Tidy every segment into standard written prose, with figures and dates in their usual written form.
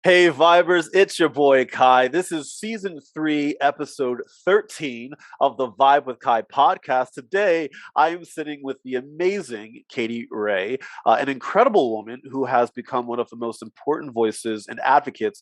Hey Vibers, it's your boy Kai. This is season 3, episode 13 of the Vibe with Kai podcast. Today, I am sitting with the amazing Catie Reay, an incredible woman who has become one of the most important voices and advocates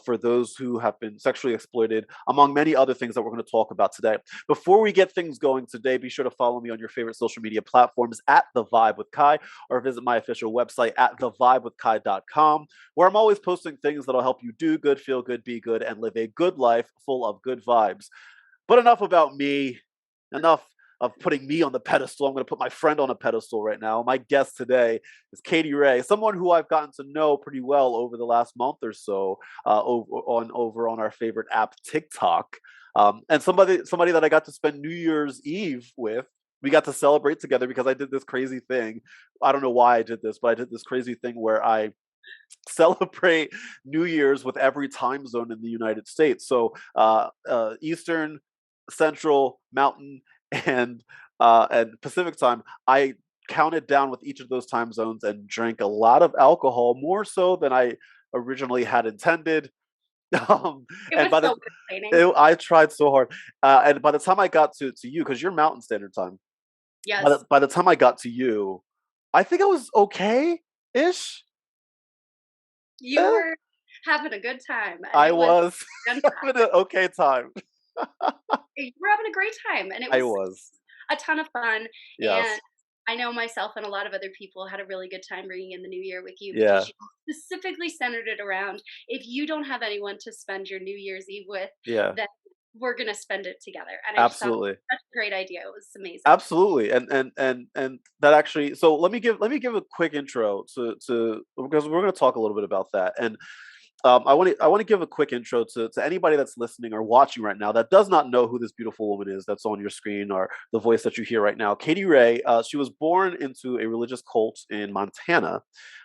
for those who have been sexually exploited, among many other things that we're going to talk about today. Before we get things going today, be sure to follow me on your favorite social media platforms at The Vibe with Kai, or visit my official website at thevibewithkai.com, where I'm always posting things that'll help you do good, feel good, be good, and live a good life full of good vibes. But enough about me, enough of putting me on the pedestal. I'm going to put my friend on a pedestal right now. My guest today is Catie Reay, someone who I've gotten to know pretty well over the last month or so, over on our favorite app, TikTok, and somebody that I got to spend New Year's Eve with. We got to celebrate together because I did this crazy thing. I don't know why I did this, but I did this crazy thing where I celebrate New Year's with every time zone in the United States. So Eastern, Central, Mountain, and Pacific time. I counted down with each of those time zones and drank a lot of alcohol, more so than I originally had intended. Um, It and was by so the entertaining. I tried so hard, and by the time I got to you, because you're Mountain Standard Time, Yes, by the time I got to you, I think I was okay ish. you were having a good time, and I it was was having an fantastic. okay time. You were having a great time, and it I was was. a ton of fun, and Yes. I know myself and a lot of other people had a really good time bringing in the new year with you Yeah. because you specifically centered it around, if you don't have anyone to spend your New Year's Eve with, Yeah. then we're gonna spend it together, and I just thought Absolutely. such a great idea. It was amazing. Absolutely. And that actually, so let me give a quick intro to because we're going to talk a little bit about that. And I want to give a quick intro to anybody that's listening or watching right now that does not know who this beautiful woman is that's on your screen or the voice that you hear right now. Catie Reay, she was born into a religious cult in Montana,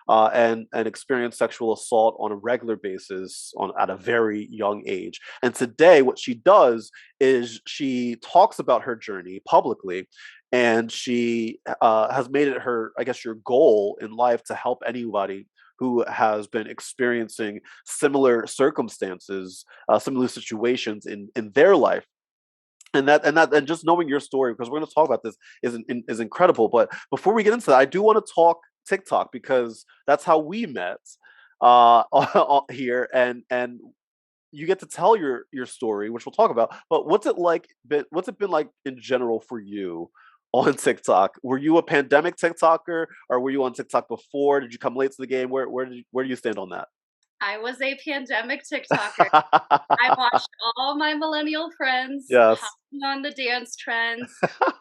and experienced sexual assault on a regular basis at a very young age. And today, what she does is she talks about her journey publicly, and she has made it her, I guess, your goal in life to help anybody who has been experiencing similar circumstances, similar situations in their life. And just knowing your story, because we're going to talk about this, is incredible. But before we get into that, I do want to talk TikTok, because that's how we met here, and you get to tell your story, which we'll talk about. But what's it been like in general for you on TikTok? Were you a pandemic TikToker, or were you on TikTok before? Did you come late to the game? Where do you stand on that? I was a pandemic TikToker. I watched all my millennial friends Yes. hopping on the dance trends,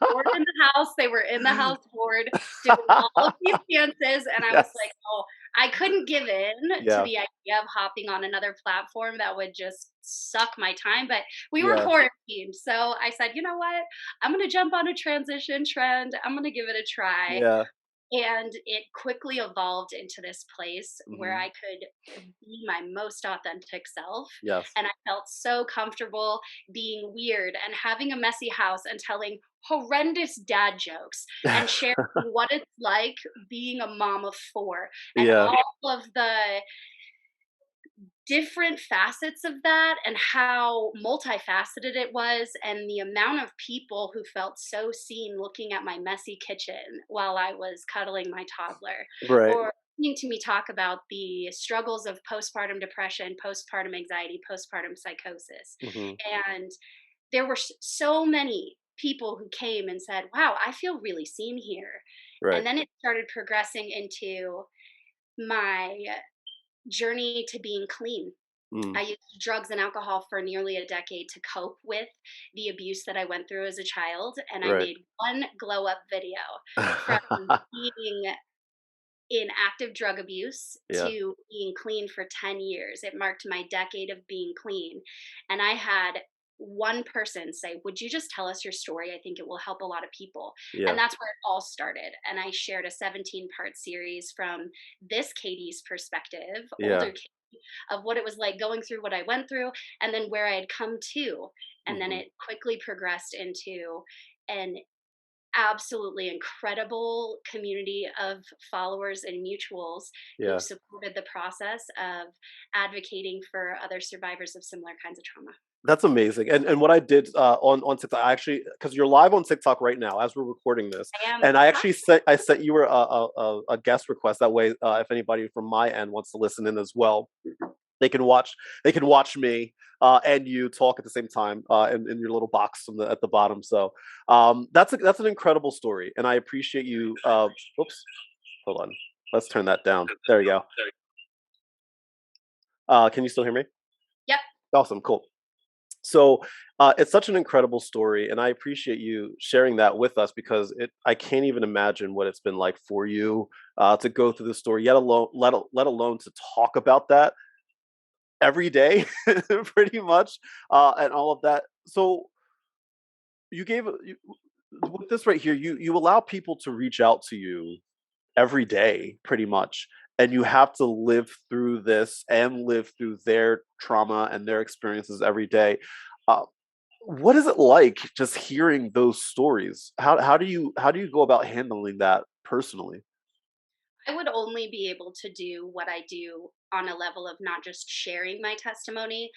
bored in the house, they were in the house bored, doing all of these dances, and I was Yes. like, "Oh," I couldn't give in to Yeah. the idea of hopping on another platform that would just suck my time, but we were Yeah. quarantined, so I said, "You know what? I'm gonna jump on a transition trend, I'm gonna give it a try." Yeah. And it quickly evolved into this place where Hmm. I could be my most authentic self. Yes. And I felt so comfortable being weird and having a messy house and telling horrendous dad jokes and sharing what it's like being a mom of four and Yeah. all of the different facets of that and how multifaceted it was, and the amount of people who felt so seen looking at my messy kitchen while I was cuddling my toddler, Right. or listening to me talk about the struggles of postpartum depression, postpartum anxiety, postpartum psychosis. Hmm. And there were so many people who came and said, "Wow, I feel really seen here." Right. And then it started progressing into my journey to being clean. Mm. I used drugs and alcohol for nearly a decade to cope with the abuse that I went through as a child, and I Right. made one glow up video from being in active drug abuse Yeah. to being clean for 10 years. It marked my decade of being clean. And I had one person say, "Would you just tell us your story? I think it will help a lot of people." And Yeah. that's where it all started. And I shared a 17-part series from this Katie's perspective, Yeah. older Katie, of what it was like going through what I went through and then where I had come to. And then Hmm. it quickly progressed into an absolutely incredible community of followers and mutuals who Yeah. supported the process of advocating for other survivors of similar kinds of trauma. That's amazing. And what I did on TikTok, I actually, because you're live on TikTok right now as we're recording this, I am. and I actually sent you a guest request. That way, if anybody from my end wants to listen in as well, they can watch me and you talk at the same time in your little box at the bottom. So that's an incredible story, and I appreciate you. Oops, hold on. Let's turn that down. There you go. Can you still hear me? Yep. Awesome, cool. So it's such an incredible story, and I appreciate you sharing that with us because I can't even imagine what it's been like for you to go through the story, yet alone let alone to talk about that every day, pretty much, and all of that. So you gave with this right here, you allow people to reach out to you every day, pretty much, and you have to live through this and live through their trauma and their experiences every day. Uh, what is it like just hearing those stories? How do you go about handling that personally? I would only be able to do what I do on a level of not just sharing my testimony,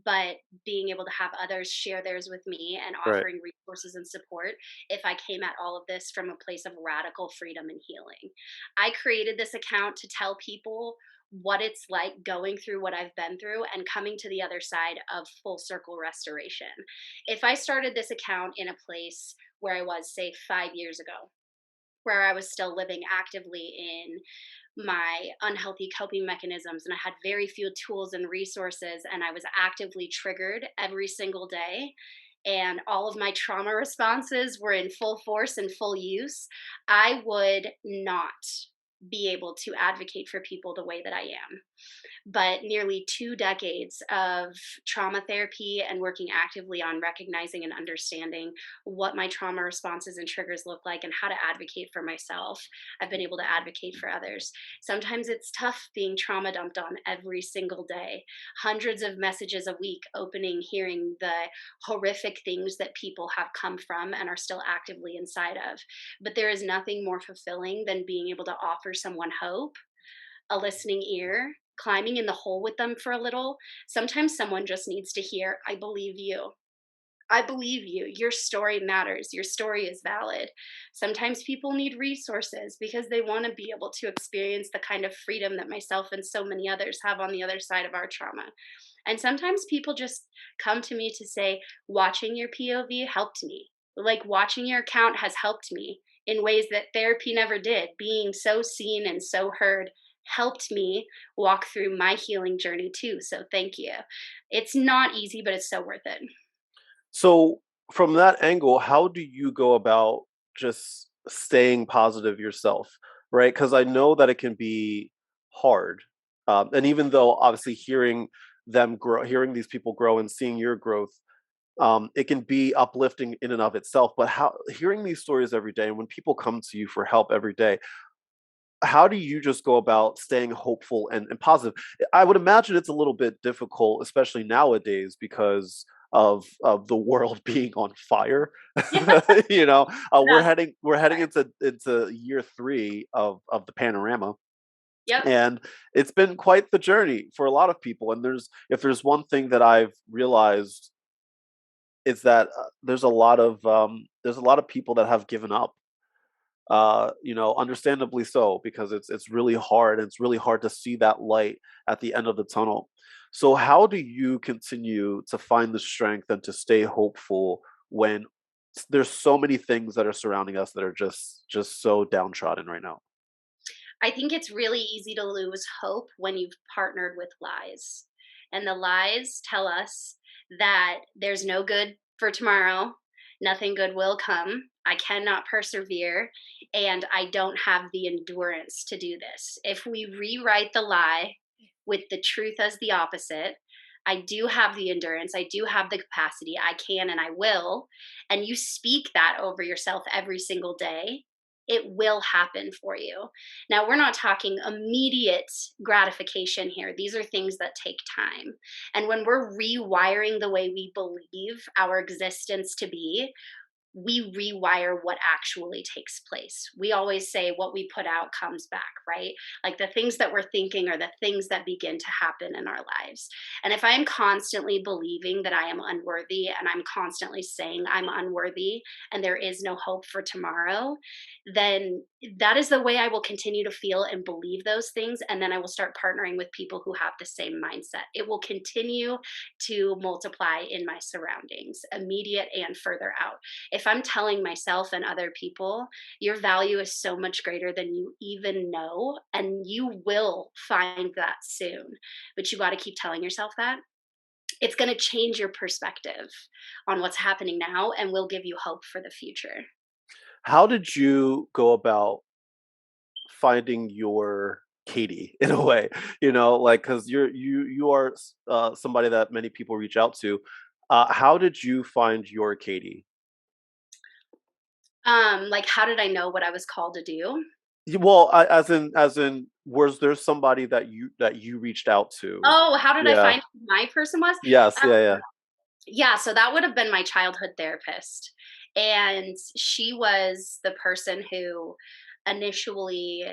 but being able to have others share theirs with me and Right. offering resources and support if I came at all of this from a place of radical freedom and healing. I created this account to tell people what it's like going through what I've been through and coming to the other side of full circle restoration. If I started this account in a place where I was, say, 5 years ago, where I was still living actively in my unhealthy coping mechanisms and I had very few tools and resources and I was actively triggered every single day and all of my trauma responses were in full force and full use, I would not be able to advocate for people the way that I am. But nearly 2 decades of trauma therapy and working actively on recognizing and understanding what my trauma responses and triggers look like and how to advocate for myself, I've been able to advocate for others. Sometimes it's tough being trauma dumped on every single day. Hundreds of messages a week, opening, hearing the horrific things that people have come from and are still actively inside of. But there is nothing more fulfilling than being able to offer someone hope, a listening ear, climbing in the hole with them for a little. Sometimes someone just needs to hear, I believe you. I believe you. Your story matters. Your story is valid. Sometimes people need resources because they want to be able to experience the kind of freedom that myself and so many others have on the other side of our trauma. And sometimes people just come to me to say, watching your POV helped me. Like watching your account has helped me in ways that therapy never did. Being so seen and so heard helped me walk through my healing journey too. So thank you. It's not easy, but it's so worth it. So from that angle, how do you go about just staying positive yourself, right? Because I know that it can be hard, and even though obviously hearing these people grow and seeing your growth, it can be uplifting in and of itself. But how hearing these stories every day, and when people come to you for help every day, how do you just go about staying hopeful and positive? I would imagine it's a little bit difficult, especially nowadays, because of the world being on fire. you know, we're Yes. heading into year three of the panorama, Yep. and it's been quite the journey for a lot of people. And if there's one thing that I've realized, is that there's a lot of people that have given up, understandably so, because it's really hard, and it's really hard to see that light at the end of the tunnel. So how do you continue to find the strength and to stay hopeful when there's so many things that are surrounding us that are just so downtrodden right now? I think it's really easy to lose hope when you've partnered with lies. And the lies tell us that there's no good for tomorrow, nothing good will come, I cannot persevere, and I don't have the endurance to do this. If we rewrite the lie with the truth as the opposite, I do have the endurance, I do have the capacity, I can and I will, and you speak that over yourself every single day, it will happen for you. Now, we're not talking immediate gratification here. These are things that take time. And when we're rewiring the way we believe our existence to be, we rewire what actually takes place. We always say what we put out comes back, right? Like the things that we're thinking are the things that begin to happen in our lives. And if I'm constantly believing that I am unworthy and I'm constantly saying I'm unworthy and there is no hope for tomorrow, then that is the way I will continue to feel and believe those things. And then I will start partnering with people who have the same mindset. It will continue to multiply in my surroundings, immediate and further out. If I'm telling myself and other people, your value is so much greater than you even know, and you will find that soon. But you got to keep telling yourself that. It's going to change your perspective on what's happening now and will give you hope for the future. How did you go about finding your Katie in a way? Like, because you are somebody that many people reach out to. How did you find your Katie? Like, how did I know what I was called to do? Well, as in, was there somebody that you reached out to? Oh, how did I Yeah. find who my person was? Yes. Uh, Yeah. Yeah. yeah, so that would have been my childhood therapist. And she was the person who initially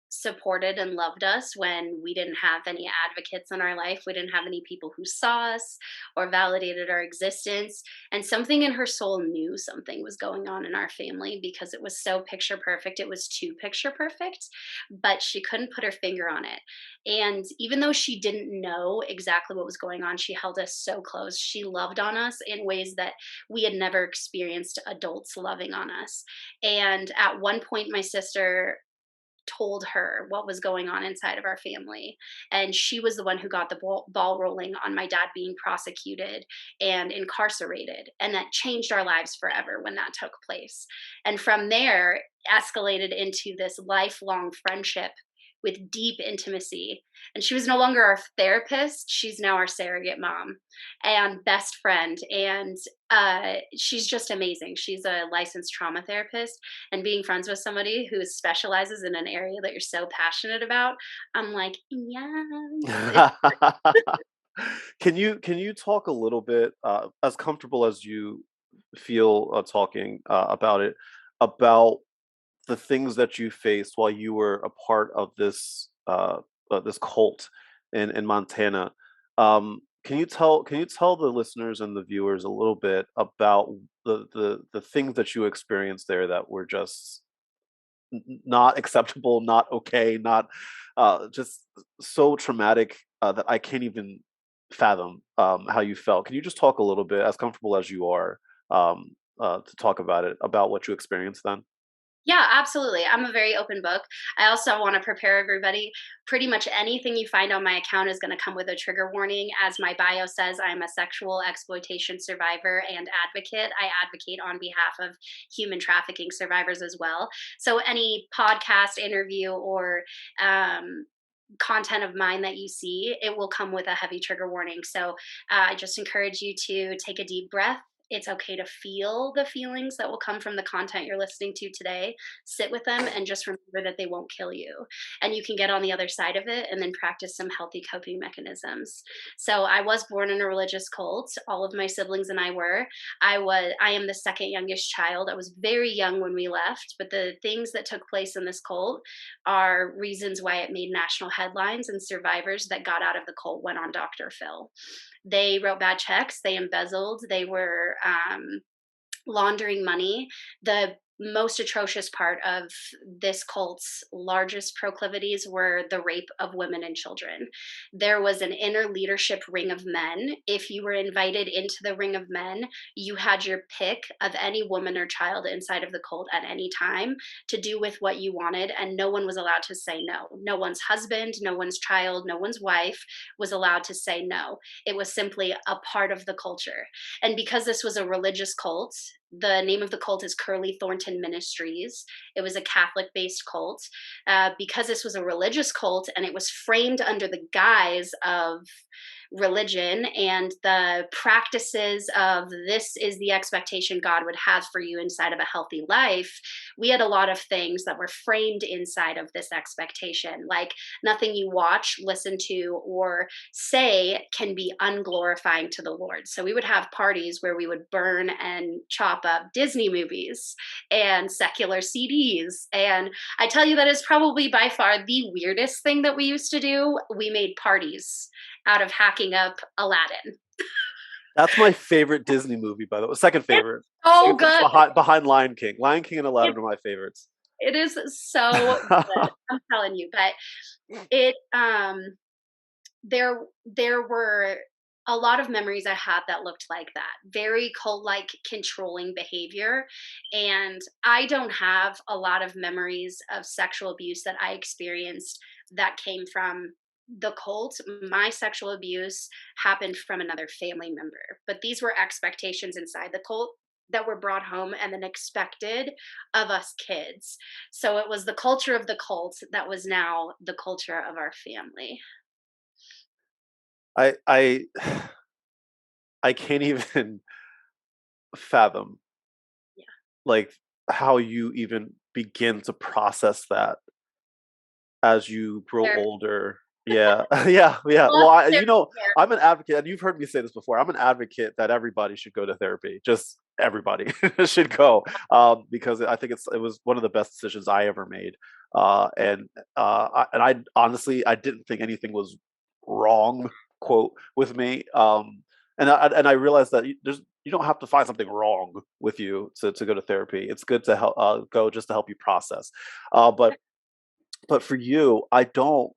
supported and loved us when we didn't have any advocates in our life. We didn't have any people who saw us or validated our existence. And something in her soul knew something was going on in our family because it was so picture perfect. It was too picture perfect, but she couldn't put her finger on it. And even though she didn't know exactly what was going on, she held us so close. She loved on us in ways that we had never experienced adults loving on us. And at one point, my sister told her what was going on inside of our family. And she was the one who got the ball rolling on my dad being prosecuted and incarcerated. And that changed our lives forever when that took place. And from there, escalated into this lifelong friendship with deep intimacy. And she was no longer our therapist, she's now our surrogate mom and best friend. And she's just amazing. She's a licensed trauma therapist, and being friends with somebody who specializes in an area that you're so passionate about, I'm like, yes. Can you talk a little bit, as comfortable as you feel talking about it, about the things that you faced while you were a part of this cult in Montana? Can you tell the listeners and the viewers a little bit about the things that you experienced there that were just not acceptable, not okay, not just so traumatic that I can't even fathom how you felt. Can you just talk a little bit, as comfortable as you are, to talk about it, about what you experienced then? Yeah, absolutely. I'm a very open book. I also want to prepare everybody. Pretty much anything you find on my account is going to come with a trigger warning. As my bio says, I'm a sexual exploitation survivor and advocate. I advocate on behalf of human trafficking survivors as well. So any podcast interview or content of mine that you see, it will come with a heavy trigger warning. So I just encourage you to take a deep breath. It's okay to feel the feelings that will come from the content you're listening to today. Sit with them and just remember that they won't kill you. And you can get on the other side of it and then practice some healthy coping mechanisms. So I was born in a religious cult. All of my siblings and I were. I am the second youngest child. I was very young when we left, but the things that took place in this cult are reasons why it made national headlines, and survivors that got out of the cult went on Dr. Phil. They wrote bad checks, they embezzled, they were laundering money. The most atrocious part of this cult's largest proclivities were the rape of women and children. There was an inner leadership ring of men. If you were invited into the ring of men, you had your pick of any woman or child inside of the cult at any time to do with what you wanted, and no one was allowed to say no. No one's husband, no one's child, no one's wife was allowed to say no. It was simply a part of the culture. And because this was a religious cult, the name of the cult is Curly Thornton Ministries. It was a Catholic based cult. Because this was a religious cult and it was framed under the guise of religion and the practices of this is the expectation God would have for you inside of a healthy life, we had a lot of things that were framed inside of this expectation. Like nothing you watch, listen to, or say can be unglorifying to the Lord. So we would have parties where we would burn and chop pop up Disney movies and secular CDs. And I tell you, that is probably by far the weirdest thing that we used to do. We made parties out of hacking up Aladdin. That's my favorite Disney movie, by the way. Second It's favorite. so Second favorite good. behind Lion King. Lion King and Aladdin It, are my favorites. it is so good. I'm telling you. But it there were a lot of memories I had that looked like that. Very cult-like controlling behavior. And I don't have a lot of memories of sexual abuse that I experienced that came from the cult. My sexual abuse happened from another family member. But these were expectations inside the cult that were brought home and then expected of us kids. So it was the culture of the cult that was now the culture of our family. I I can't even fathom Yeah. like how you even begin to process that as you grow Therapy. older. Yeah, yeah, yeah. Well, Lots of I'm therapy. an advocate, and you've heard me say this before. I'm an advocate that everybody should go to therapy. Just everybody should go, because I think it was one of the best decisions I ever made. I honestly I didn't think anything was wrong, quote, with me. And I realized that you don't have to find something wrong with you to go to therapy. It's good to help go just to help you process. But for you, I don't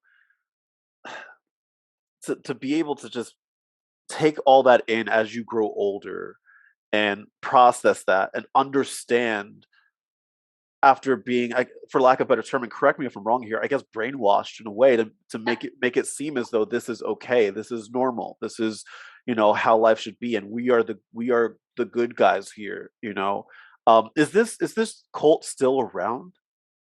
to be able to just take all that in as you grow older and process that and understand after being for lack of a better term, and correct me if I'm wrong here, I guess brainwashed in a way to make it seem as though this is okay, this is normal, this is how life should be, and we are the good guys here. Is this cult still around?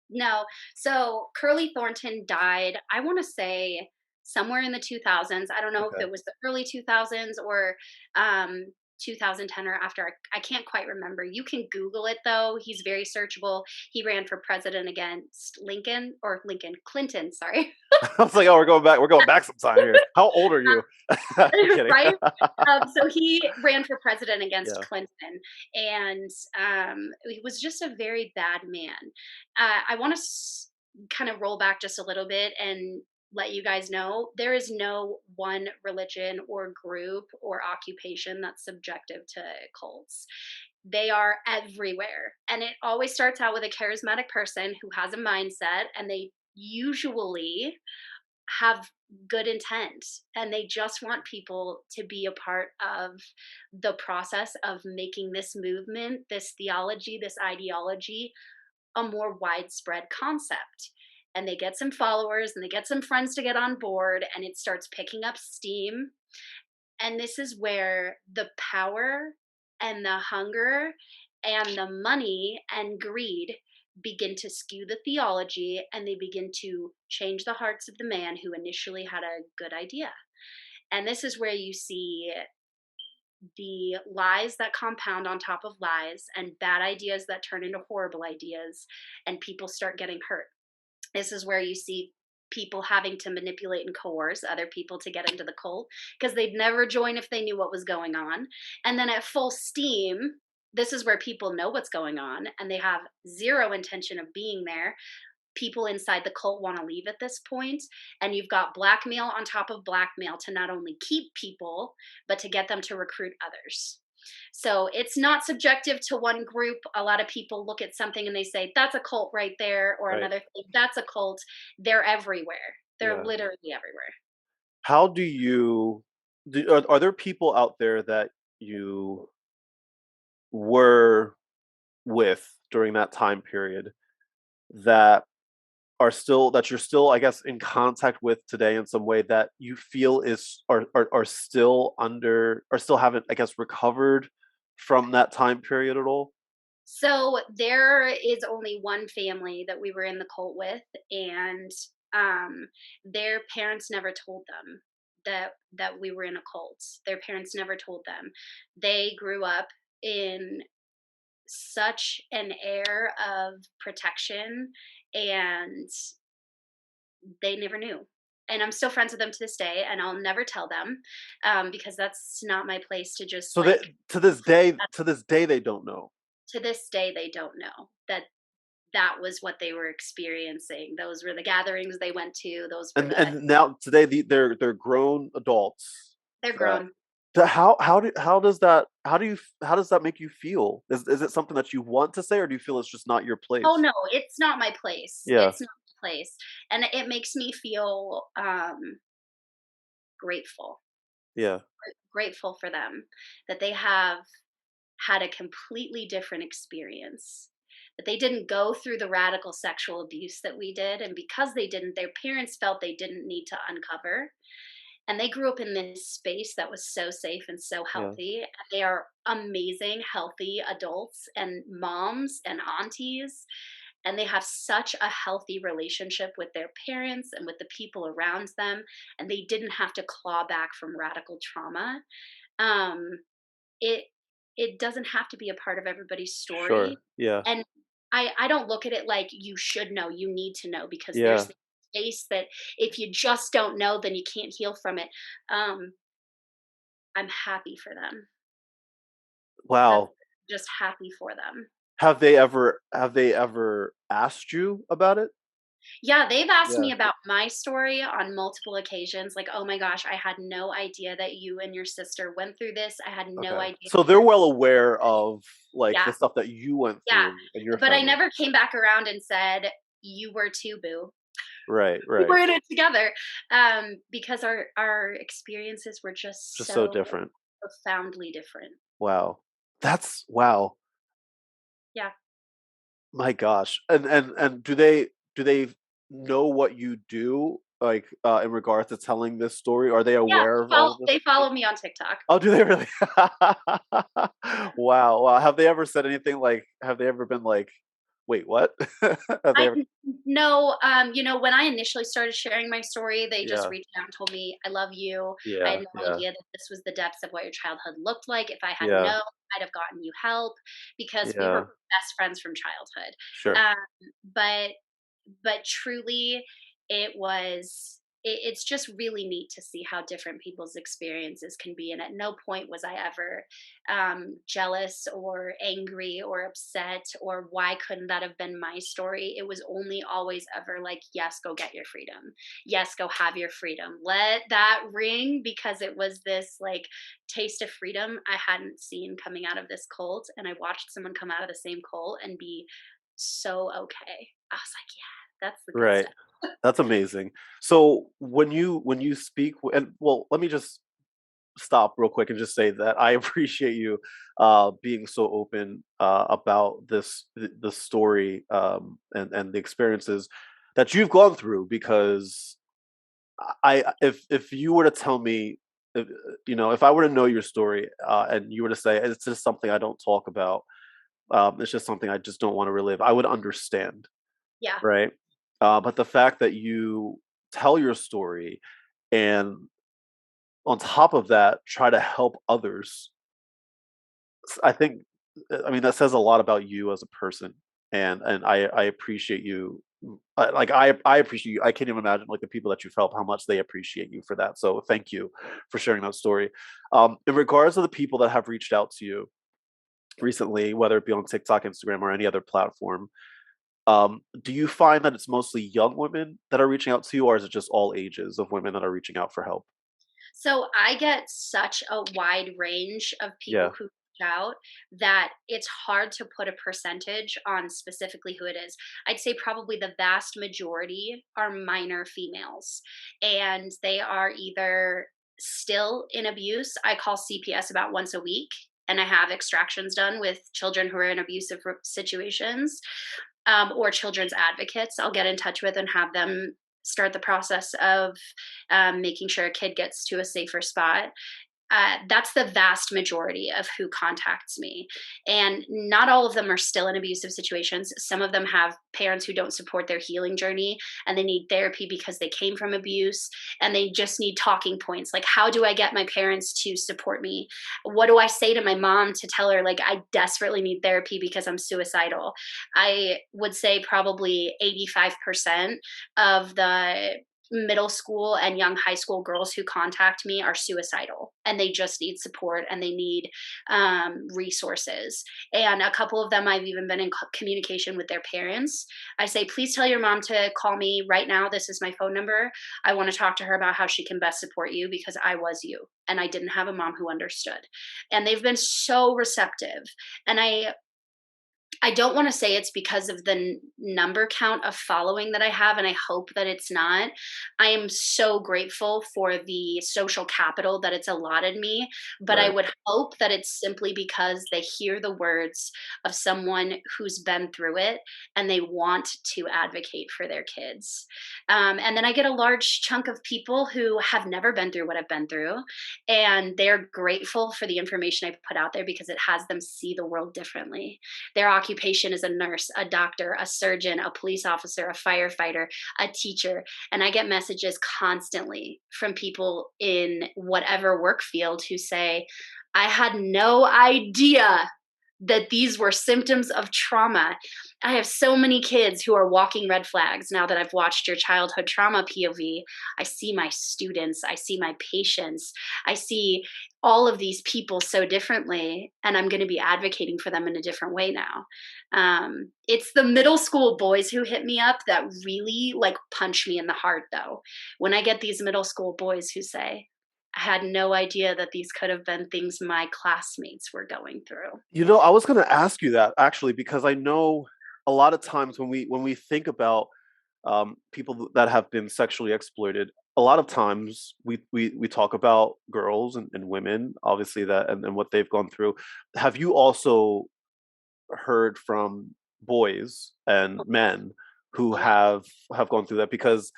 No. So Curly Thornton died, I want to say somewhere in the 2000s. I don't know if Okay. it was the early 2000s or um, 2010 or after. I can't quite remember. You can Google it though. He's very searchable. He ran for president against Lincoln Clinton. Sorry. I was like, oh, we're going back some time here. How old are you? I'm kidding. Right? So he ran for president against Yeah. Clinton, and he was just a very bad man. I want to kind of roll back just a little bit and let you guys know there is no one religion or group or occupation that's subjective to cults. They are everywhere, and it always starts out with a charismatic person who has a mindset, and they usually have good intent, and they just want people to be a part of the process of making this movement, this theology, this ideology a more widespread concept. And they get some followers and they get some friends to get on board, and it starts picking up steam. And this is where the power and the hunger and the money and greed begin to skew the theology, and they begin to change the hearts of the man who initially had a good idea. And this is where you see the lies that compound on top of lies and bad ideas that turn into horrible ideas, and people start getting hurt. This is where you see people having to manipulate and coerce other people to get into the cult because they'd never join if they knew what was going on. And then at full steam, this is where people know what's going on and they have zero intention of being there. People inside the cult want to leave at this point, and you've got blackmail on top of blackmail to not only keep people but to get them to recruit others. So it's not subjective to one group. A lot of people look at something and they say that's a cult right there, or Right. another thing that's a cult. They're everywhere. They're Yeah. literally everywhere. How do you are there people out there that you were with during that time period that that you're still, I guess, in contact with today in some way that you feel are still haven't, I guess, recovered from that time period at all? So there is only one family that we were in the cult with, and their parents never told them that we were in a cult. Their parents never told them. They grew up in such an air of protection, and they never knew. And I'm still friends with them to this day, and I'll never tell them because that's not my place to just So that like. to this day they don't know. to this day, they don't know that that was what they were experiencing. Those were the gatherings they went to. Those were And now today they're grown adults they're that grown. how does that make you feel? Is it something that you want to say, or do you feel it's just not your Oh, place? no, it's not my place. Yeah, It's not my place, and it makes me feel, grateful, yeah, grateful for them that they have had a completely different experience, that they didn't go through the radical sexual abuse that we did, and because they didn't, their parents felt they didn't need to uncover, and they grew up in this space that was so safe and so yeah, healthy, and they are amazing, healthy adults and moms and aunties, and they have such a healthy relationship with their parents and with the people around them, and they didn't have to claw back from radical trauma. Um, it it doesn't have to be a part of everybody's story, sure, yeah, and I don't look at it like you should know, you need to know, because there's yeah. this space that if you just don't know, then you can't heal from it. Um, I'm happy for them. I'm Wow. just happy for them. Have they ever asked you about it? Yeah, they've asked Yeah. me about my story on multiple occasions, like, "Oh my gosh, I had no idea that you and your sister went through this. I had no Okay. idea So that they're your." well aware of like Yeah, the stuff that you went yeah, through in your but I family. never came back around and said, "You were too, boo." Right, We right. were in it together, because our experiences were just Just so so different. profoundly different. Wow. That's wow. Yeah. My gosh. And do they know what you do like in regards to telling this story? Are they Yeah, aware of all of this? they follow me on TikTok. Oh, do they really? Wow. Wow. Have they ever said anything like have they ever been like, "Wait, what?" Have they I ever no, when I initially started sharing my story, they just Yeah. reached out and told me, "I love you. I had Yeah, no yeah. idea that this was the depths of what your childhood looked like. If I had Yeah. known, I'd have gotten you help," because we were Yeah. best friends from childhood. Sure. But truly, it's just really neat to see how different people's experiences can be, and at no point was I ever jealous or angry or upset, or why couldn't that have been my story. It was only always ever like, yes, go get your freedom, yes, go have your freedom, let that ring, because it was this like taste of freedom I hadn't seen coming out of this cult, and I watched someone come out of the same cult and be so okay. I was like, yeah, that's the good Right. stuff. That's amazing. So when you speak and well, let me just stop real quick and just say that I appreciate you being so open about the story and the experiences that you've gone through because if you were to tell me if, if I were to know your story and you were to say it's just something I don't talk about, it's just something I just don't want to relive, I would understand, Yeah, right? But the fact that you tell your story and on top of that try to help others, I think, I mean, that says a lot about you as a person, and I appreciate you. Like I appreciate you. I can't even imagine like the people that you've helped, how much they appreciate you for that. So thank you for sharing that story. In regards to the people that have reached out to you recently, whether it be on TikTok, Instagram, or any other platform, do you find that it's mostly young women that are reaching out to you, or is it just all ages of women that are reaching out for help? so I get such a wide range of Yeah, people who reach out that it's hard to put a percentage on specifically who it is. I'd say probably the vast majority are minor females, and they are either still in abuse. I call CPS about once a week, and I have extractions done with children who are in abusive situations, or children's advocates I'll get in touch with and have them start the process of making sure a kid gets to a safer spot. That's the vast majority of who contacts me. And not all of them are still in abusive situations. Some of them have parents who don't support their healing journey and they need therapy because they came from abuse, and they just need talking points. Like, how do I get my parents to support me? What do I say to my mom to tell her, like, I desperately need therapy because I'm suicidal? I would say probably 85% of the middle school and young high school girls who contact me are suicidal, and they just need support, and they need resources. And a couple of them, I've even been in communication with their parents. I say, please tell your mom to call me right now. This is my phone number. I want to talk to her about how she can best support you, because I was you and I didn't have a mom who understood. And they've been so receptive. And I don't want to say it's because of the number count of following that I have, and I hope that it's not. I am so grateful for the social capital that it's allotted me, but I Right. would hope that it's simply because they hear the words of someone who's been through it and they want to advocate for their kids. And then I get a large chunk of people who have never been through what I've been through, and they're grateful for the information I've put out there because it has them see the world differently. Their occupation is a nurse, a doctor, a surgeon, a police officer, a firefighter, a teacher. And I get messages constantly from people in whatever work field who say, I had no idea that these were symptoms of trauma. I have so many kids who are walking red flags now that I've watched your childhood trauma POV. I see my students, I see my patients, I see all of these people so differently, and I'm going to be advocating for them in a different way now. It's the middle school boys who hit me up that really like punch me in the heart, though. When I get these middle school boys who say, I had no idea that these could have been things my classmates were going through. I was going to ask you that actually because I know a lot of times when we think about people that have been sexually exploited, a lot of times we talk about girls and women, obviously that and what they've gone through. Have you also heard from boys and men who A lot. have gone through that? Because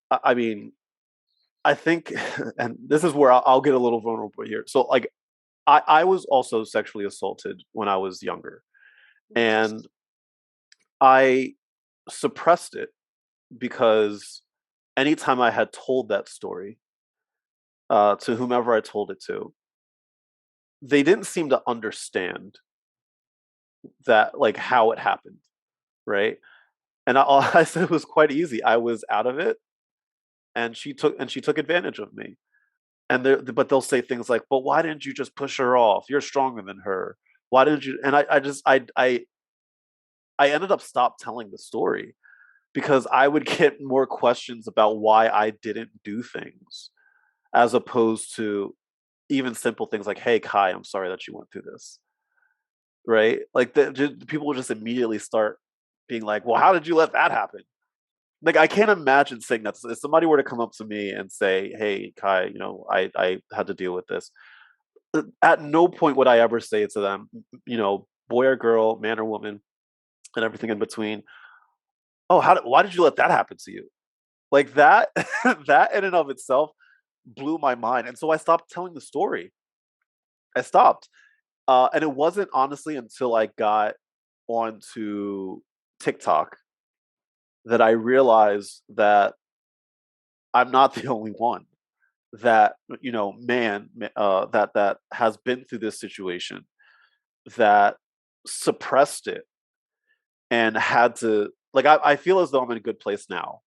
I mean, I think, and this is where I'll get a little vulnerable here. So like I was also sexually assaulted when I was younger, and Interesting. I suppressed it because anytime I had told that story to whomever I told it to, they didn't seem to understand that like how it happened, right? And all I said was quite easy. I was out of it, and she took advantage of me. And but they'll say things like, "But why didn't you just push her off? You're stronger than her. Why didn't you?" And I ended up stop telling the story because I would get more questions about why I didn't do things as opposed to even simple things like, "Hey, Kai, I'm sorry that you went through this." Right? Like people will just immediately start being like, "Well, how did you let that happen?" Like I can't imagine saying that if somebody were to come up to me and say, "Hey, Kai, I had to deal with this." At no point would I ever say to them, boy or girl, man or woman, and everything in between. Oh, why did you let that happen to you? Like that, that in and of itself blew my mind. And so I stopped telling the story. I stopped. And it wasn't honestly until I got onto TikTok that I realized that I'm not the only one that, that has been through this situation, that suppressed it and had to like I feel as though I'm in a good place now.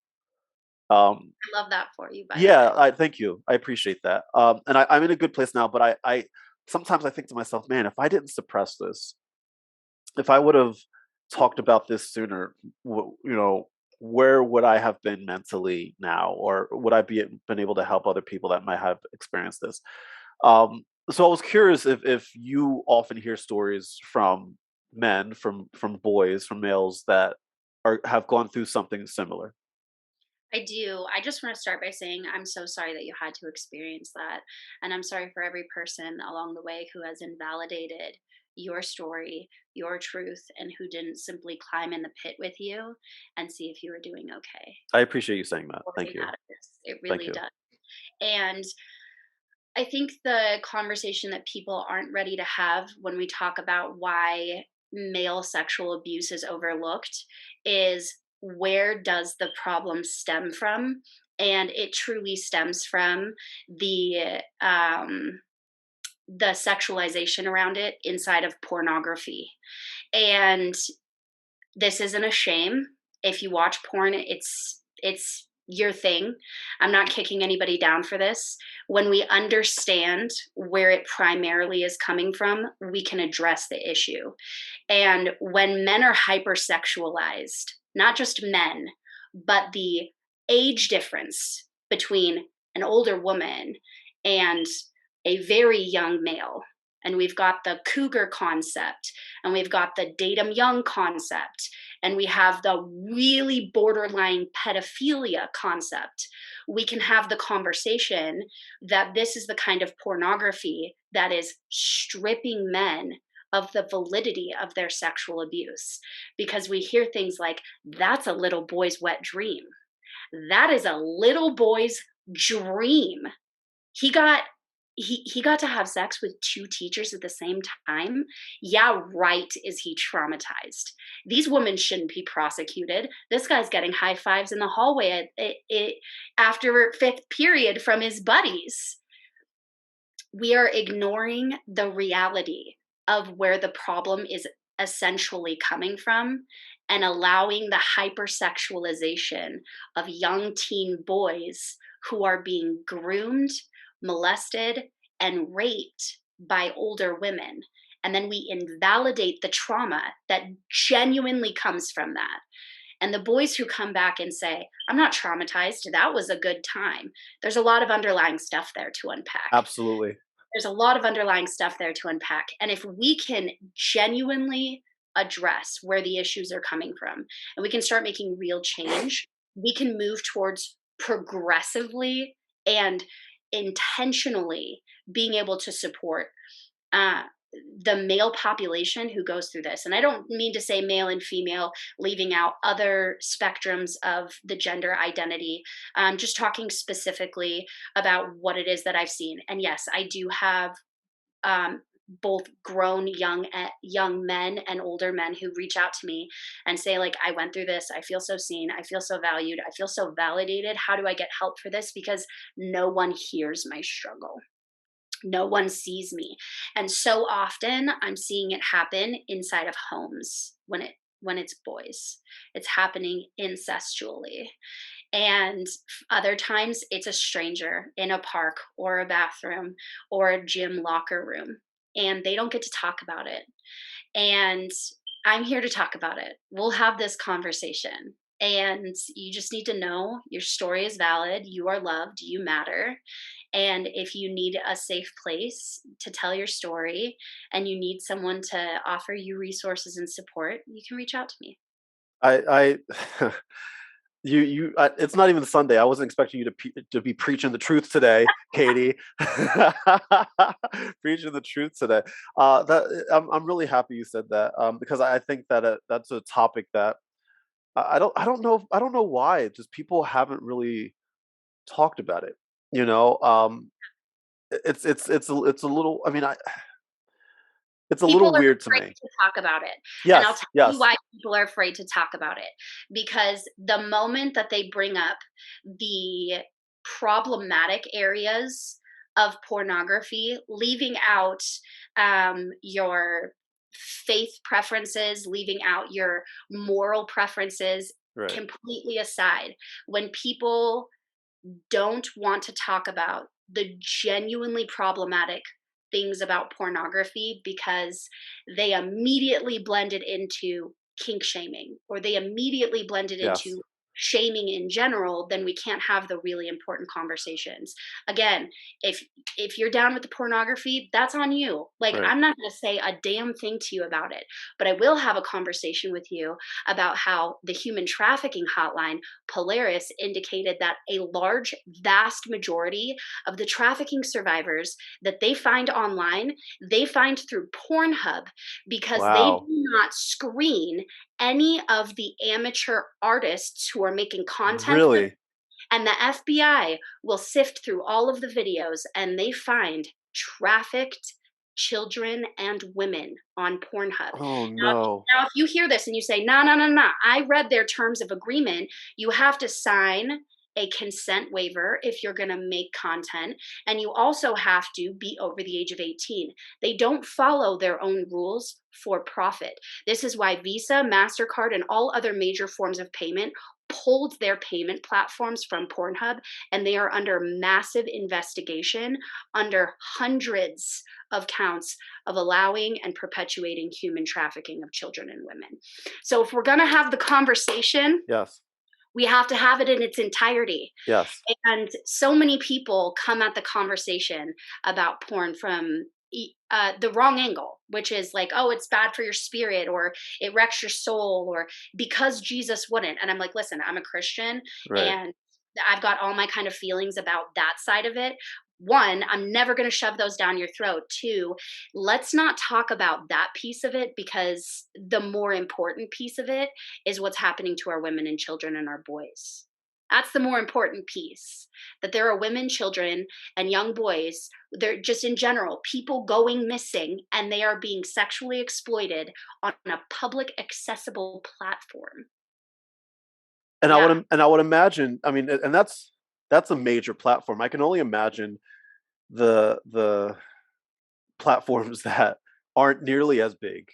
I love that for you, by the Yeah, way. I thank you. I appreciate that. And I'm in a good place now, but I sometimes I think to myself, man, if I didn't suppress this, if I would have talked about this sooner, where would I have been mentally now, or would I be been able to help other people that might have experienced this? So I was curious if you often hear stories from men, from boys, from males that are have gone through something similar. I do. I just want to start by saying I'm so sorry that you had to experience that. And I'm sorry for every person along the way who has invalidated your story, your truth, and who didn't simply climb in the pit with you and see if you were doing okay. I appreciate you saying that. Or Thank getting you. out of this. It Thank really you. does. And I think the conversation that people aren't ready to have when we talk about why male sexual abuse is overlooked is, where does the problem stem from? And it truly stems from the sexualization around it inside of pornography. And this isn't a shame. If you watch porn, it's your thing. I'm not kicking anybody down for this. When we understand where it primarily is coming from, we can address the issue. And when men are hypersexualized, not just men, but the age difference between an older woman and a very young male, and we've got the cougar concept, and we've got the datum young concept, and we have the really borderline pedophilia concept, we can have the conversation that this is the kind of pornography that is stripping men of the validity of their sexual abuse. Because we hear things like, that's a little boy's wet dream. That is a little boy's dream. He got he got to have sex with two teachers at the same time. Yeah, right, is he traumatized? These women shouldn't be prosecuted. This guy's getting high fives in the hallway after fifth period from his buddies. We are ignoring the reality of where the problem is essentially coming from, and allowing the hypersexualization of young teen boys who are being groomed, molested, and raped by older women. And then we invalidate the trauma that genuinely comes from that. And the boys who come back and say, I'm not traumatized, that was a good time. There's a lot of underlying stuff there to unpack. Absolutely. There's a lot of underlying stuff there to unpack. And if we can genuinely address where the issues are coming from, and we can start making real change, we can move towards progressively and intentionally being able to support uh, the male population who goes through this. And I don't mean to say male and female, leaving out other spectrums of the gender identity. Just talking specifically about what it is that I've seen. And yes, I do have um, both grown young men and older men who reach out to me and say, like, I went through this, I feel so seen, I feel so valued, I feel so validated, how do I get help for this? Because no one hears my struggle, no one sees me. And so often I'm seeing it happen inside of homes when it's boys. It's happening incestually. And other times it's a stranger in a park or a bathroom or a gym locker room, and they don't get to talk about it. And I'm here to talk about it. We'll have this conversation. And you just need to know your story is valid. You are loved. You matter. And if you need a safe place to tell your story and you need someone to offer you resources and support, you can reach out to me. I it's not even Sunday. I wasn't expecting you to be preaching the truth today, Catie. Preaching the truth today. I'm really happy you said that, because I think that that's a topic that I don't know why. Just people haven't really talked about it. You know, it's a little. I mean, it's a People little are weird to afraid me. to talk about it, and I'll Yes, tell you yes, why people are afraid to talk about it. Because the moment that they bring up the problematic areas of pornography, leaving out your faith preferences, leaving out your moral preferences right. completely aside, when people don't want to talk about the genuinely problematic things about pornography because they immediately blend it into kink shaming, or they immediately blend it Yes, into shaming in general, then we can't have the really important conversations. Again, if you're down with the pornography, that's on you. Like, right. I'm not going to say a damn thing to you about it, but I will have a conversation with you about how the human trafficking hotline Polaris indicated that a large, vast majority of the trafficking survivors that they find online, they find through Pornhub, because they do Wow. not screen any of the amateur artists who are making content with, Really? and the FBI will sift through all of the videos and they find trafficked children and women on Pornhub. Oh Now, no. now if you hear this and you say, no, no, no, no, I read their terms of agreement, you have to sign a consent waiver if you're going to make content. And you also have to be over the age of 18. They don't follow their own rules for profit. This is why Visa, MasterCard, and all other major forms of payment pulled their payment platforms from Pornhub, and they are under massive investigation under hundreds of counts of allowing and perpetuating human trafficking of children and women. So if we're going to have the conversation, Yes. we have to have it in its entirety. Yes. And so many people come at the conversation about porn from the wrong angle, which is like, oh, it's bad for your spirit, or it wrecks your soul, or because Jesus wouldn't. And I'm like, listen, I'm a Christian, Right. and I've got all my kind of feelings about that side of it. One, I'm never going to shove those down your throat. Two, let's not talk about that piece of it, because the more important piece of it is what's happening to our women and children and our boys. That's the more important piece. That there are women, children, and young boys, they're just in general, people going missing, and they are being sexually exploited on a public accessible platform. And Yeah, I would imagine, I mean, and that's a major platform. I can only imagine the platforms that aren't nearly as big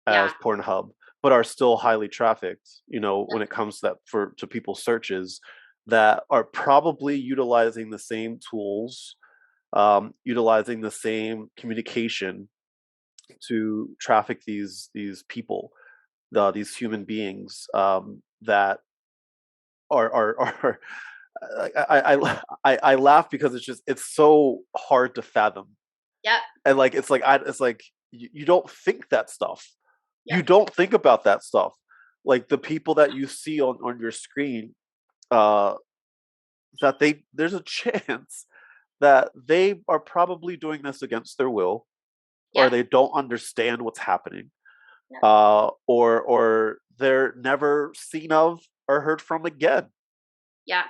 yeah, as Pornhub, but are still highly trafficked, when it comes to that to people's searches, that are probably utilizing the same tools, utilizing the same communication to traffic these people, these human beings, that are I laugh because it's so hard to fathom. yeah, And like it's like you don't think that stuff. yeah, You don't think about that stuff. Like the people that you see on your screen, uh, that there's a chance that they are probably doing this against their will, or yeah, they don't understand what's happening, yeah. or they're never seen of or heard from again. Yeah.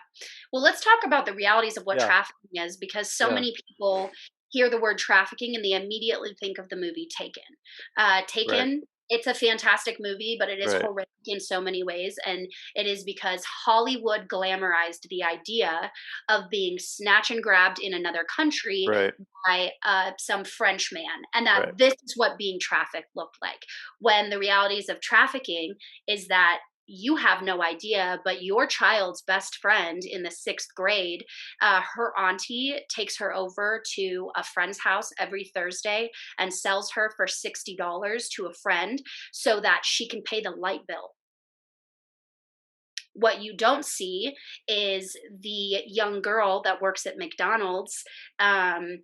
Well, let's talk about the realities of what Yeah, trafficking is, because so yeah, many people hear the word trafficking and they immediately think of the movie Taken. right, Taken, it's a fantastic movie, but it is right, horrific in so many ways. And it is because Hollywood glamorized the idea of being snatch and grabbed in another country right, by some French man, and that right. this is what being trafficked looked like. When the realities of trafficking is that you have no idea, but your child's best friend in the sixth grade, her auntie takes her over to a friend's house every Thursday and sells her for $60 to a friend so that she can pay the light bill. What you don't see is the young girl that works at McDonald's, um,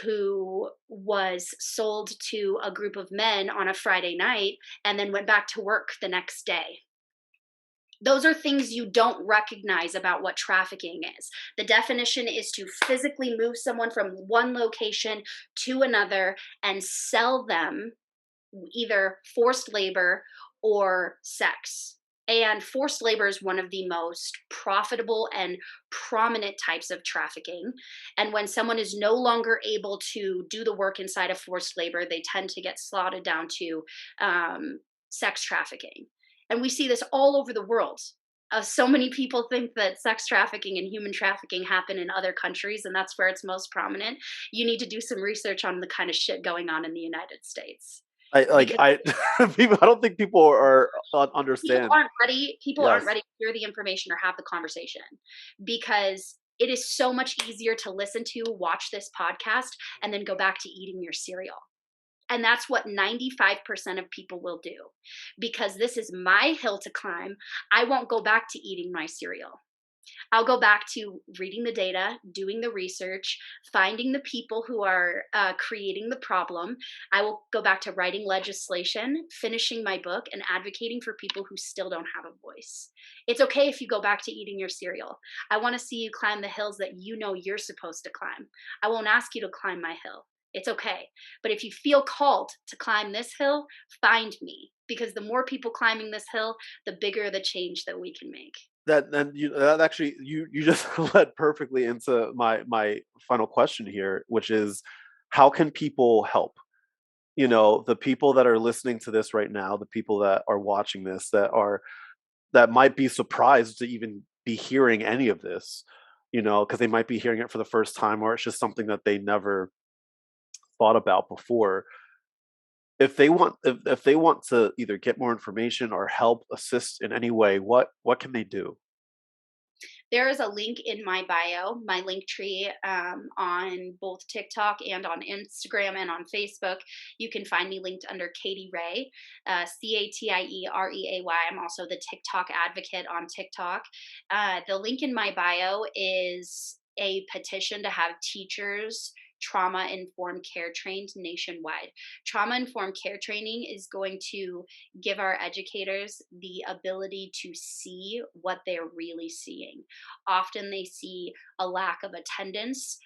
who was sold to a group of men on a Friday night and then went back to work the next day. Those are things you don't recognize about what trafficking is. The definition is to physically move someone from one location to another and sell them either forced labor or sex. And forced labor is one of the most profitable and prominent types of trafficking. And when someone is no longer able to do the work inside of forced labor, they tend to get slotted down to sex trafficking. And we see this all over the world. So many people think that sex trafficking and human trafficking happen in other countries, and that's where it's most prominent. You need to do some research on the kind of shit going on in the United States, because I people. I don't think people are understand. people aren't Yes, ready to hear the information or have the conversation, because it is so much easier to listen to, watch this podcast, and then go back to eating your cereal. And that's what 95% of people will do, because this is my hill to climb. I won't go back to eating my cereal. I'll go back to reading the data, doing the research, finding the people who are creating the problem. I will go back to writing legislation, finishing my book, and advocating for people who still don't have a voice. It's okay if you go back to eating your cereal. I want to see you climb the hills that you know you're supposed to climb. I won't ask you to climb my hill. It's okay. But if you feel called to climb this hill, find me, because the more people climbing this hill, the bigger the change that we can make. that actually you just led perfectly into my final question here, which is, how can people help? The people that are listening to this right now, the people that are watching this, that might be surprised to even be hearing any of this, because they might be hearing it for the first time, or it's just something that they never thought about before. If they want to either get more information or help assist in any way, what can they do? There is a link in my bio, my link tree, on both TikTok and on Instagram and on Facebook. You can find me linked under Catie Reay, Catiereay. I'm also the TikTok advocate on TikTok. The link in my bio is a petition to have teachers trauma informed care trained nationwide. Trauma informed care training is going to give our educators the ability to see what they're really seeing. Often they see a lack of attendance,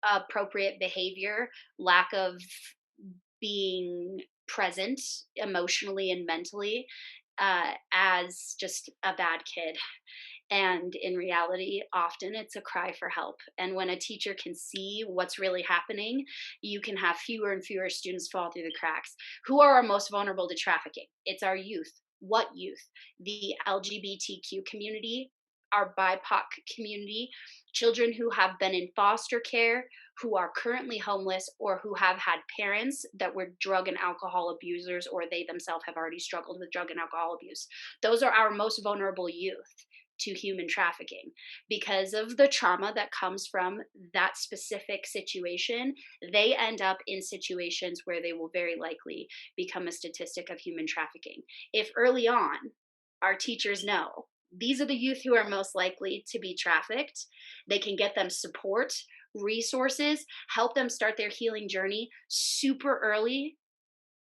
appropriate behavior, lack of being present emotionally and mentally, as just a bad kid. And in reality, often it's a cry for help. And when a teacher can see what's really happening, you can have fewer and fewer students fall through the cracks. Who are our most vulnerable to trafficking? It's our youth. What youth? The LGBTQ community, our BIPOC community, children who have been in foster care, who are currently homeless, or who have had parents that were drug and alcohol abusers, or they themselves have already struggled with drug and alcohol abuse. Those are our most vulnerable youth to human trafficking because of the trauma that comes from that specific situation. They end up in situations where they will very likely become a statistic of human trafficking. If early on our teachers know these are the youth who are most likely to be trafficked, they can get them support, resources, help them start their healing journey super early,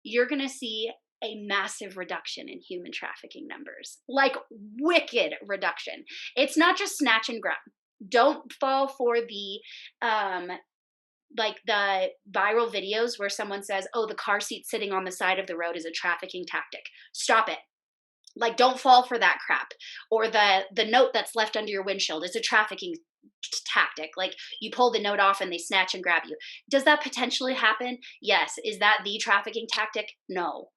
you're going to see a massive reduction in human trafficking numbers, like wicked reduction. It's not just snatch and grab. Don't fall for the um like the viral videos where someone says, "Oh, the car seat sitting on the side of the road is a trafficking tactic." Stop it. Like, don't fall for that crap. Or the note that's left under your windshield is a trafficking tactic. Like, you pull the note off and they snatch and grab you. Does that potentially happen? Yes. Is that the trafficking tactic? No.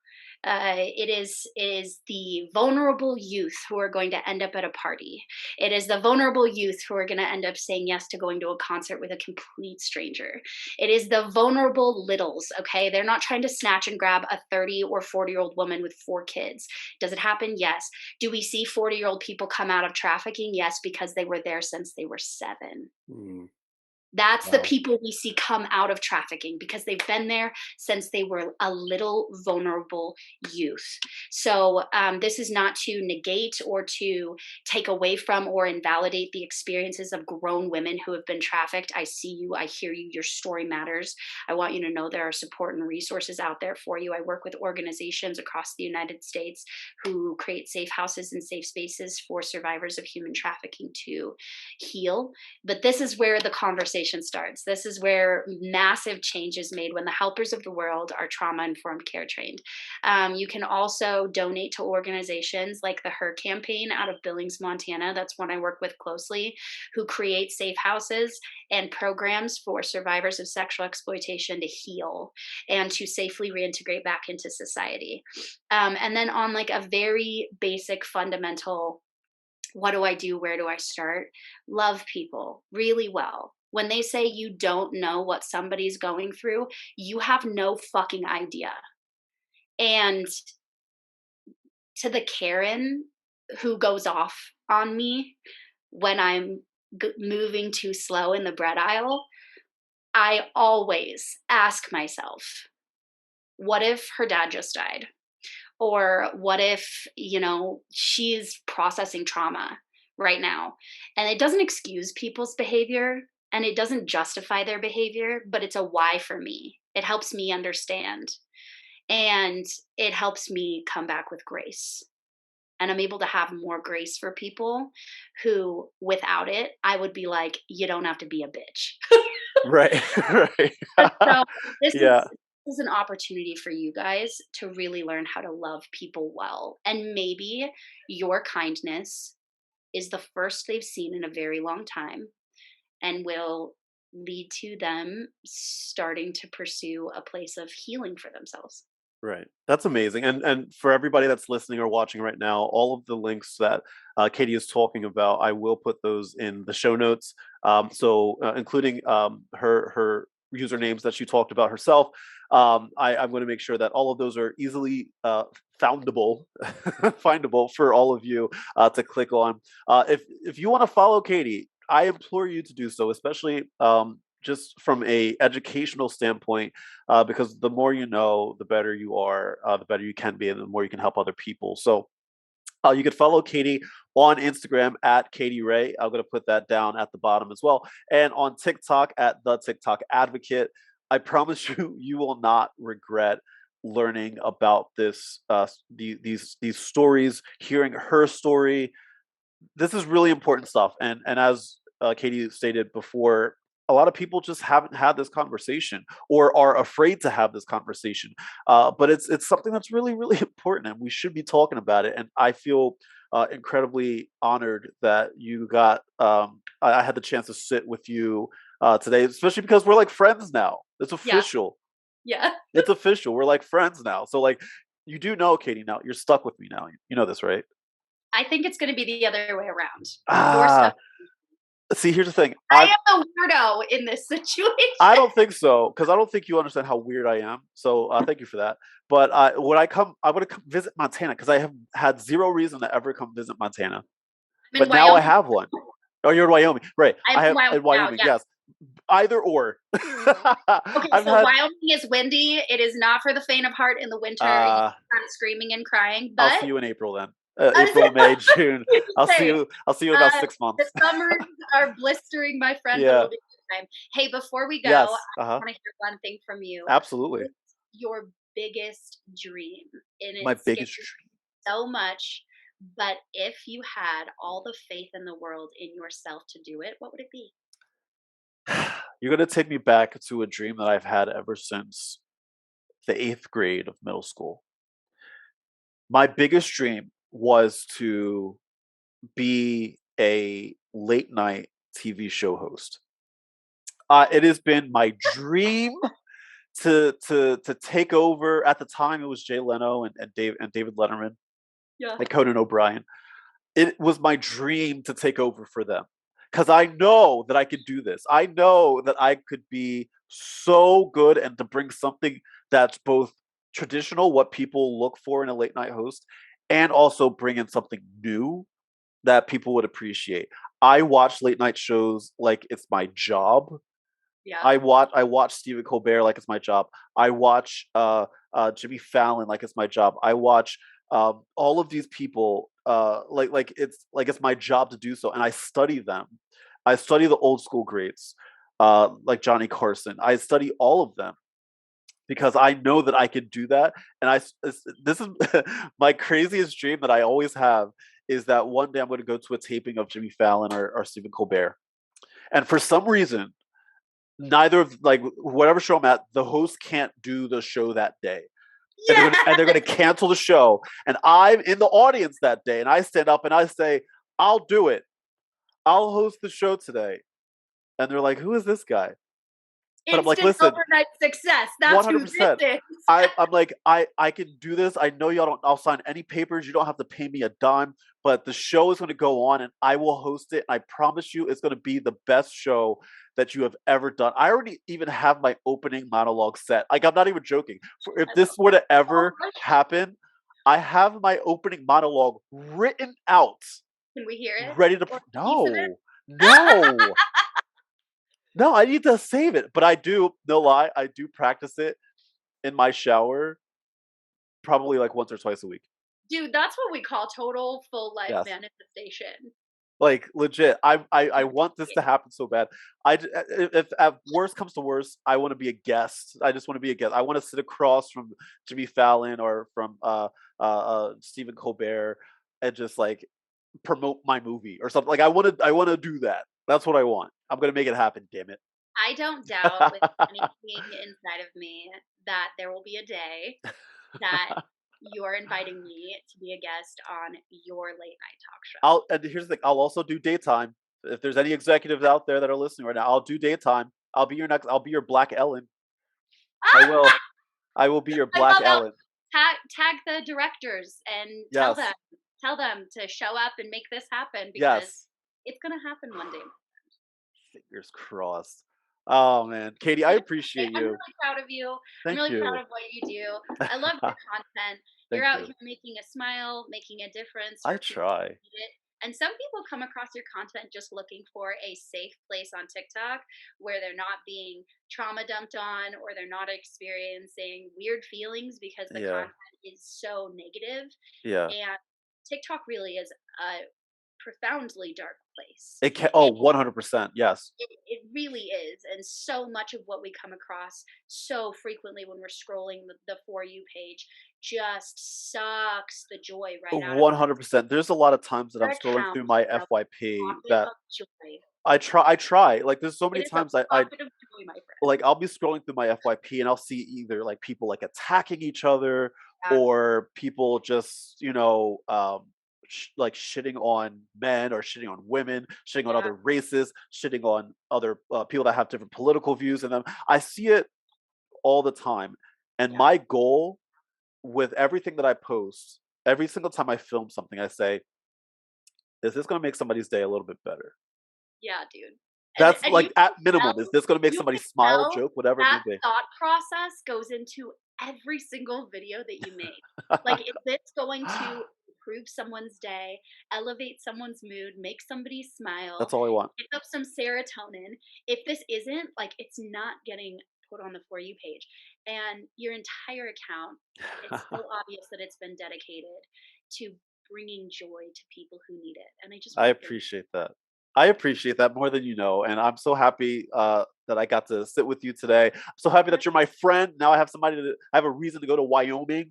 It is the vulnerable youth who are going to end up at a party. It is the vulnerable youth who are going to end up saying yes to going to a concert with a complete stranger. It is the vulnerable littles. Okay, they're not trying to snatch and grab a 30 or 40-year-old woman with 4 kids. Does it happen? Yes. Do we see 40-year-old people come out of trafficking? Yes, because they were there since they were 7. Mm, That's the wow. people we see come out of trafficking because they've been there since they were a little vulnerable youth. So, this is not to negate or to take away from or invalidate the experiences of grown women who have been trafficked. I see you, I hear you, your story matters. I want you to know there are support and resources out there for you. I work with organizations across the United States who create safe houses and safe spaces for survivors of human trafficking to heal. But this is where the conversation starts. This is where massive change is made when the helpers of the world are trauma informed care trained. You can also donate to organizations like the Her campaign out of Billings, Montana. That's one I work with closely, who create safe houses and programs for survivors of sexual exploitation to heal and to safely reintegrate back into society. And then on like a very basic fundamental, what do I do? Where do I start? Love people really well. When they say you don't know what somebody's going through, you have no fucking idea. And to the Karen who goes off on me when I'm moving too slow in the bread aisle, I always ask myself, what if her dad just died? Or what if, she's processing trauma right now? And it doesn't excuse people's behavior and it doesn't justify their behavior, but it's a why for me. It helps me understand and it helps me come back with grace. And I'm able to have more grace for people who, without it, I would be like, you don't have to be a bitch. Right. Right. So this Yeah. is an opportunity for you guys to really learn how to love people well. And maybe your kindness is the first they've seen in a very long time and will lead to them starting to pursue a place of healing for themselves. Right. That's amazing. And for everybody that's listening or watching right now, all of the links that Catie is talking about, I will put those in the show notes. So including her usernames that she talked about herself. I'm going to make sure that all of those are easily foundable, findable for all of you to click on. If you want to follow Catie, I implore you to do so, especially just from a educational standpoint, because the more you know, the better you are, the better you can be, and the more you can help other people. So you can follow Catie on Instagram at Catie Reay. I'm going to put that down at the bottom as well. And on TikTok at the TikTok Advocate. I promise you, you will not regret learning about these stories, hearing her story. This is really important stuff. And as Catie stated before, a lot of people just haven't had this conversation or are afraid to have this conversation. But it's something that's really, really important, and we should be talking about it. And I feel incredibly honored that you got. I had the chance to sit with you today, especially because we're like friends now. It's Yeah. official. Yeah. It's official. We're like friends now. So like, you do know, Catie. Now you're stuck with me now. You know this, right? I think it's going to be the other way around. You're Ah, stuck. see, here's the thing. I am the weirdo in this situation. I don't think so, because I don't think you understand how weird I am. So thank you for that. But when I come, I want to come visit Montana because I have had zero reason to ever come visit Montana. I'm in But now I Wyoming. have one. Oh, you're in Wyoming, right? I'm I in have Wyoming in now. Wyoming, Yeah. yes. Either or. Okay, I've so had. Wyoming is windy. It is not for the faint of heart in the winter. You Uh, start screaming and crying, I'll but see you in April then. I was April, May, June. going to I'll see say, you. I'll see you in about uh, 6 months. the summers are blistering, my friend, but Yeah. it'll be a good time. Hey, before we go, I Yes. Uh-huh. want to hear one thing from you. Absolutely. What's your biggest dream? And My it scares biggest me dream. so much, but if you had all the faith in the world in yourself to do it, what would it be? You're gonna take me back to a dream that I've had ever since the 8th grade of middle school. My biggest dream was to be a late night TV show host. It has been my dream to take over. At the time, it was Jay Leno and David Letterman Yeah. and Conan O'Brien. It was my dream to take over for them because I know that I could do this. I know that I could be so good and to bring something that's both traditional, what people look for in a late night host, and also bring in something new that people would appreciate. I watch late night shows like it's my job. Yeah. I watch Stephen Colbert like it's my job. I watch Jimmy Fallon like it's my job. I watch all of these people like it's my job to do so, and I study them. I study the old school greats like Johnny Carson. I study all of them because I know that I could do that. And this is my craziest dream that I always have is that one day I'm going to go to a taping of Jimmy Fallon or Stephen Colbert, and for some reason neither of like whatever show I'm at, the host can't do the show that day. Yeah. And they're gonna cancel the show. And I'm in the audience that day and I stand up and I say, I'll do it. I'll host the show today. And they're like, who is this guy? But I'm like, Instant listen, overnight success. That's who this 100%. is. I'm like, I can do this. I know y'all don't. I'll sign any papers. You don't have to pay me a dime. But the show is going to go on, and I will host it. And I promise you, it's going to be the best show that you have ever done. I already even have my opening monologue set. Like I'm not even joking. If this were to ever happen, I have my opening monologue written out, Can we hear it? ready to. Or a piece of it? No. No, I need to save it. But I do, no lie, I do practice it in my shower probably like once or twice a week. Dude, that's what we call total full life Yes. manifestation. Like legit. I want this to happen so bad. If at worst comes to worst, I want to be a guest. I just want to be a guest. I want to sit across from Jimmy Fallon or from Stephen Colbert and just like promote my movie or something. Like I want to do that. That's what I want. I'm gonna make it happen, damn it. I don't doubt with anything inside of me that there will be a day that you're inviting me to be a guest on your late night talk show. And here's the thing, I'll also do daytime. If there's any executives out there that are listening right now, I'll do daytime. I'll be your Black Ellen. I will. I will be your I Black love how Ellen. tag the directors and Yes. tell them to show up and make this happen because Yes. it's gonna happen one day. Fingers crossed. Oh man, Katie, I appreciate I'm you. really proud of you. I'm Thank really proud you. of what you do. I love your content. You're Thank out you. here making a smile, making a difference I for people who try. need it. And some people come across your content just looking for a safe place on TikTok where they're not being trauma dumped on or they're not experiencing weird feelings because the Yeah. content is so negative. Yeah. And TikTok really is a profoundly dark place. It can, oh, 100%. Yes. It really is, and so much of what we come across so frequently when we're scrolling the For You page just sucks the joy right out of us. 100%. There's a lot of times that I'm Your scrolling account through my is a FYP pocket that of joy. I try. Like there's so It many is a times I pocket of joy, my like friend. I'll be scrolling through my FYP and I'll see either like people like attacking each other Yeah, or people just, like shitting on men or shitting on women, shitting on yeah, other races, shitting on other people that have different political views in them. I see it all the time. And yeah, my goal with everything that I post, every single time I film something, I say, is this going to make somebody's day a little bit better? yeah, dude. That's And like at minimum. Is this going to make you somebody can smile, tell joke, whatever it that may be? thought process goes into every single video that you make. Like, is this going to improve someone's day, elevate someone's mood, make somebody smile, That's all I want. pick up some serotonin? If this isn't, like, it's not getting put on the For You page. And your entire account, it's so obvious that it's been dedicated to bringing joy to people who need it. And I just I want to thank appreciate that. I appreciate that more than you know, and I'm so happy that I got to sit with you today. I'm so happy you. that you're my friend. Now I have somebody to. I have a reason to go to Wyoming.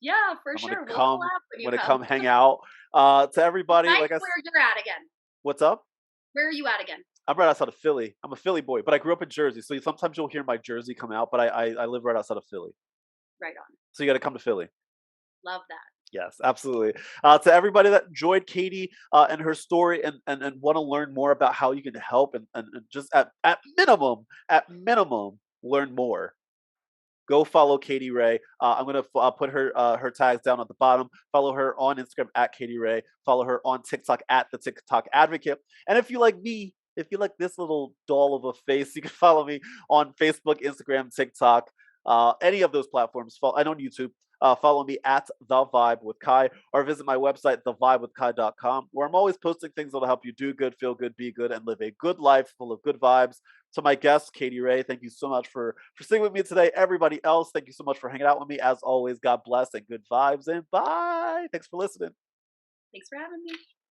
Yeah, for I'm gonna sure. We'll come. collab when I'm you gonna come. come hang out. To everybody, Remind me where you're at again. what's up? Where are you at again? I'm right outside of Philly. I'm a Philly boy, but I grew up in Jersey, so sometimes you'll hear my Jersey come out. But I live right outside of Philly, Right on. so you got to come to Philly. Love that. Yes, absolutely. To everybody that enjoyed Katie and her story and want to learn more about how you can help and just at minimum, learn more. Go follow Catie Reay. I'm gonna put her tags down at the bottom. Follow her on Instagram at Catie Reay. Follow her on TikTok at the TikTok Advocate. And if you like me, if you like this little doll of a face, you can follow me on Facebook, Instagram, TikTok, any of those platforms. And on YouTube. Follow me at The Vibe with Kai or visit my website, thevibewithkai.com, where I'm always posting things that'll help you do good, feel good, be good, and live a good life full of good vibes. To my guest, Catie Reay, thank you so much for sitting with me today. Everybody else, thank you so much for hanging out with me. As always, God bless and good vibes and bye. Thanks for listening. Thanks for having me.